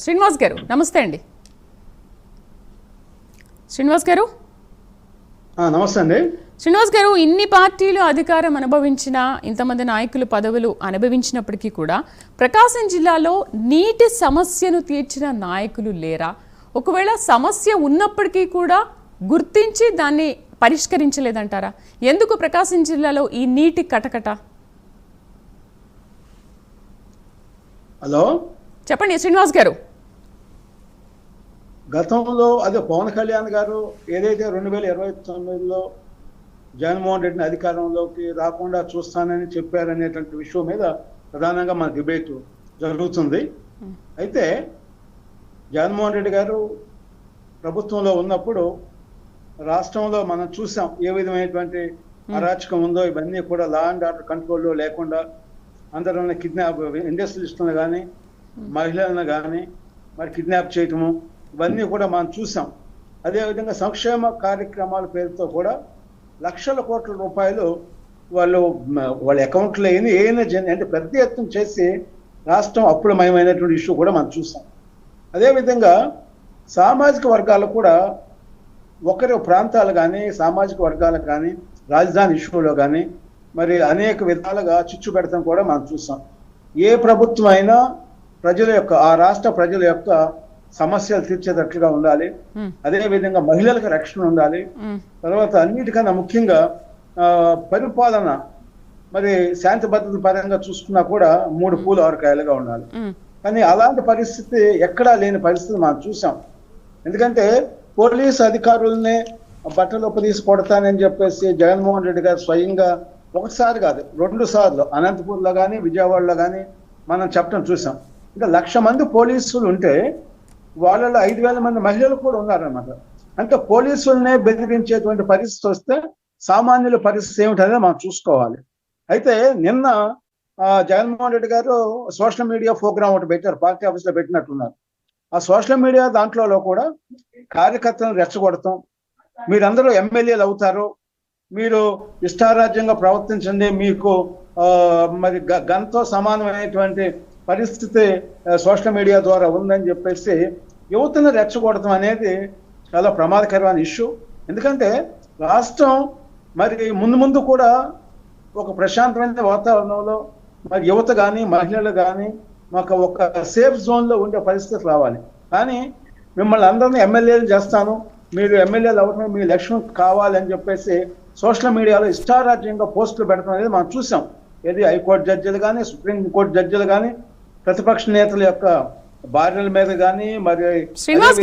శ్రీనివాస్ గారు నమస్తే అండి. శ్రీనివాస్ గారు నమస్తే అండి. శ్రీనివాస్ గారు, ఇన్ని పార్టీలు అధికారం అనుభవించిన, ఇంతమంది నాయకులు పదవులు అనుభవించినప్పటికీ కూడా ప్రకాశం జిల్లాలో నీటి సమస్యను తీర్చిన నాయకులు లేరా? ఒకవేళ సమస్య ఉన్నప్పటికీ కూడా గుర్తించి దాన్ని పరిష్కరించలేదంటారా? ఎందుకు ప్రకాశం జిల్లాలో ఈ నీటి కటకట? హలో చెప్పండి శ్రీనివాస్ గారు. గతంలో అదే పవన్ కళ్యాణ్ గారు ఏదైతే 2029లో జగన్మోహన్ రెడ్డిని అధికారంలోకి రాకుండా చూస్తానని చెప్పారనేటువంటి విషయం మీద ప్రధానంగా మన డిబేట్ జరుగుతుంది. అయితే జగన్మోహన్ రెడ్డి గారు ప్రభుత్వంలో ఉన్నప్పుడు రాష్ట్రంలో మనం చూసాం ఏ విధమైనటువంటి అరాచకం ఉందో. ఇవన్నీ కూడా లా అండ్ ఆర్డర్ కంట్రోల్లో లేకుండా అందరిని కిడ్నాప్, ఇండస్ట్రియలిస్టులను కానీ మహిళలను కానీ మరి కిడ్నాప్ చేయటము, ఇవన్నీ కూడా మనం చూసాం. అదేవిధంగా సంక్షేమ కార్యక్రమాల పేరుతో కూడా లక్షల కోట్ల రూపాయలు వాళ్ళ అకౌంట్లో అంటే పెద్ద ఎత్తున చేసి రాష్ట్రం అప్పులమయమైనటువంటి ఇష్యూ కూడా మనం చూసాం. అదేవిధంగా సామాజిక వర్గాలు కూడా ఒకరి ప్రాంతాలు కానీ సామాజిక వర్గాలకు కానీ రాజధాని ఇష్యూలో కానీ మరి అనేక విధాలుగా చిచ్చు పెడతాం కూడా మనం చూసాం. ఏ ప్రభుత్వం అయినా ప్రజల యొక్క ఆ రాష్ట్ర ప్రజల యొక్క సమస్యలు తీర్చేటట్లుగా ఉండాలి. అదేవిధంగా మహిళలకు రక్షణ ఉండాలి. తర్వాత అన్నిటికన్నా ముఖ్యంగా పరిపాలన మరి శాంతి భద్రత పరంగా చూసుకున్నా కూడా 3 పూలు 6 కాయలుగా ఉండాలి. కానీ అలాంటి పరిస్థితి ఎక్కడా లేని పరిస్థితి మనం చూసాం. ఎందుకంటే పోలీసు అధికారులనే బట్టలు తీసి కొడతానని చెప్పేసి జగన్మోహన్ రెడ్డి గారు స్వయంగా ఒకసారి కాదు 2 సార్లు అనంతపూర్లో కానీ విజయవాడలో కానీ మనం చెప్పడం చూసాం. ఇంకా 1,00,000 మంది పోలీసులు ఉంటే వాళ్ళలో 5,000 మంది మహిళలు కూడా ఉన్నారన్నమాట. అంటే పోలీసులనే బెదిరించేటువంటి పరిస్థితి వస్తే సామాన్యుల పరిస్థితి ఏమిటనేది మనం చూసుకోవాలి. అయితే నిన్న జగన్మోహన్ రెడ్డి గారు సోషల్ మీడియా ప్రోగ్రామ్ ఒకటి పెట్టారు, పార్టీ ఆఫీస్లో పెట్టినట్టున్నారు. ఆ సోషల్ మీడియా దాంట్లో కూడా కార్యకర్తలను రెచ్చగొడతాం, మీరందరూ ఎమ్మెల్యేలు అవుతారు, మీరు ఇష్టారాజ్యంగా ప్రవర్తించండి, మీకు మరి గంతో సమానమైనటువంటి పరిస్థితి సోషల్ మీడియా ద్వారా ఉందని చెప్పేసి యువతను రెచ్చగొడటం అనేది చాలా ప్రమాదకరమైన ఇష్యూ. ఎందుకంటే రాష్ట్రం మరి ముందు కూడా ఒక ప్రశాంతమైన వాతావరణంలో మరి యువత కానీ మహిళలు కానీ మాకు ఒక సేఫ్ జోన్లో ఉండే పరిస్థితి రావాలి. కానీ మిమ్మల్ని అందరినీ ఎమ్మెల్యేలు చేస్తాను, మీరు ఎమ్మెల్యేలు అవ్వటం మీ లక్ష్యం కావాలని చెప్పేసి సోషల్ మీడియాలో ఇష్టారాజ్యంగా పోస్టులు పెడతాం అనేది మనం చూసాం. ఏది హైకోర్టు జడ్జిలు కానీ సుప్రీంకోర్టు జడ్జిలు కానీ ప్రతిపక్ష నేతల యొక్క భార్యల మీద కానీ మరి శ్రీనివాస్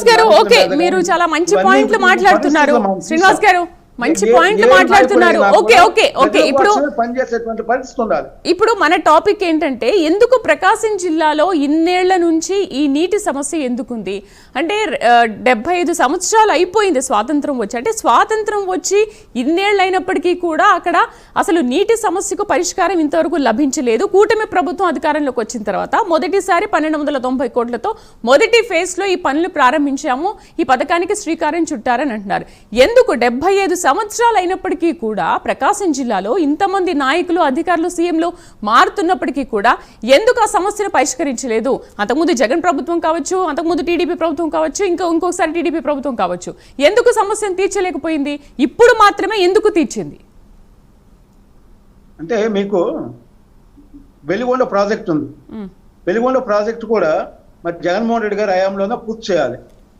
గారు ఓకే, మీరు చాలా మంచి పాయింట్లు మాట్లాడుతున్నారు. శ్రీనివాస్ గారు మంచి పాయింట్లు మాట్లాడుతున్నారు. ఓకే ఓకే ఓకే ఇప్పుడు మన టాపిక్ ఏంటంటే, ఎందుకు ప్రకాశం జిల్లాలో ఇన్నేళ్ల నుంచి ఈ నీటి సమస్య ఎందుకుంది అంటే 75 సంవత్సరాలు అయిపోయింది స్వాతంత్రం వచ్చి. అంటే స్వాతంత్రం వచ్చి ఇన్నేళ్ళు అయినప్పటికీ కూడా అక్కడ అసలు నీటి సమస్యకు పరిష్కారం ఇంతవరకు లభించలేదు. కూటమి ప్రభుత్వం అధికారంలోకి వచ్చిన తర్వాత మొదటిసారి 1290 కోట్లతో మొదటి ఫేజ్ లో ఈ పనులు ప్రారంభించాము, ఈ పథకానికి శ్రీకారం చుట్టారని అంటున్నారు. ఎందుకు 75 సంవత్సరాలు అయినప్పటికీ కూడా ప్రకాశం జిల్లాలో ఇంతమంది నాయకులు అధికారులు సీఎంలు మారుతున్నప్పటికీ కూడా ఎందుకు ఆ సమస్యను పరిష్కరించలేదు? అంతకుముందు జగన్ ప్రభుత్వం కావచ్చు, అంతకుముందు టీడీపీ ప్రభుత్వం కావచ్చు, ఇంకొకసారి టీడీపీ ప్రభుత్వం కావచ్చు, ఎందుకు సమస్యను తీర్చలేకపోయింది? ఇప్పుడు మాత్రమే ఎందుకు తీర్చింది? అంటే మీకు వెలిగొండ ప్రాజెక్ట్ ఉంది, వెలిగొండ ప్రాజెక్ట్ కూడా మరి జగన్మోహన్ రెడ్డి గారి హయాంలోనే పూర్తి చేయాలి.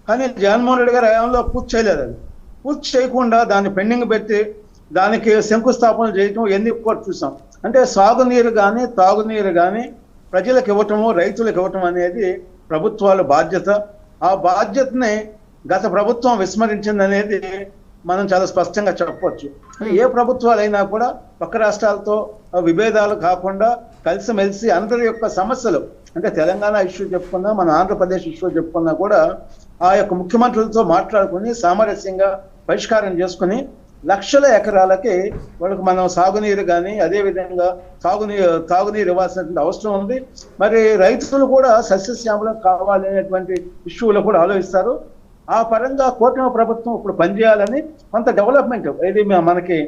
కానీ జగన్మోహన్ రెడ్డి గారి హయాంలో పూర్తి చేయలేదు. అది పూర్తి చేయకుండా దాన్ని పెండింగ్ పెట్టి దానికి శంకుస్థాపన చేయటం ఎందుకు కూడా చూసాం. అంటే సాగునీరు కానీ తాగునీరు కానీ ప్రజలకు ఇవ్వటము, రైతులకు ఇవ్వటం అనేది ప్రభుత్వాల బాధ్యత. ఆ బాధ్యతని గత ప్రభుత్వం విస్మరించింది అనేది మనం చాలా స్పష్టంగా చెప్పవచ్చు. ఏ ప్రభుత్వాలైనా కూడా పక్క రాష్ట్రాలతో విభేదాలు కాకుండా కలిసిమెలిసి అందరి యొక్క సమస్యలు, అంటే తెలంగాణ ఇష్యూ చెప్పుకున్నా, మన ఆంధ్రప్రదేశ్ ఇష్యూ చెప్పుకున్నా కూడా ఆ యొక్క ముఖ్యమంత్రులతో మాట్లాడుకుని సామరస్యంగా పరిష్కారం చేసుకుని లక్షల ఎకరాలకి వాళ్ళకి మనం సాగునీరు కానీ అదేవిధంగా తాగునీరు ఇవ్వాల్సినటువంటి అవసరం ఉంది. మరి రైతులు కూడా సస్యశ్యామలం కావాలి అనేటువంటి ఇష్యూలు కూడా ఆలోచిస్తారు. ఆ పరంగా కూటమి ప్రభుత్వం ఇప్పుడు పనిచేయాలని కొంత డెవలప్మెంట్ ఇది మనకి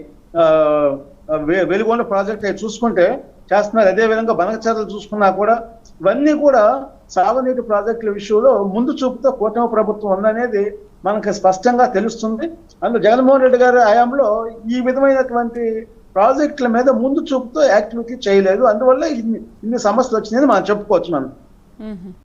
వెలుగొండ ప్రాజెక్ట్ చూసుకుంటే చేస్తున్నారు. అదేవిధంగా బనకచర్లు చూసుకున్నా కూడా ఇవన్నీ కూడా సాగునీటి ప్రాజెక్టుల విషయంలో ముందు చూపుతో కూటమి ప్రభుత్వం ఉందనేది మనకు స్పష్టంగా తెలుస్తుంది. అందులో జగన్మోహన్ రెడ్డి గారి హయాంలో ఈ విధమైనటువంటి ప్రాజెక్టుల మీద ముందు చూపుతో యాక్టివిటీ చేయలేదు. అందువల్ల ఇన్ని సమస్యలు వచ్చినాయని మనం చెప్పుకోవచ్చు మనం.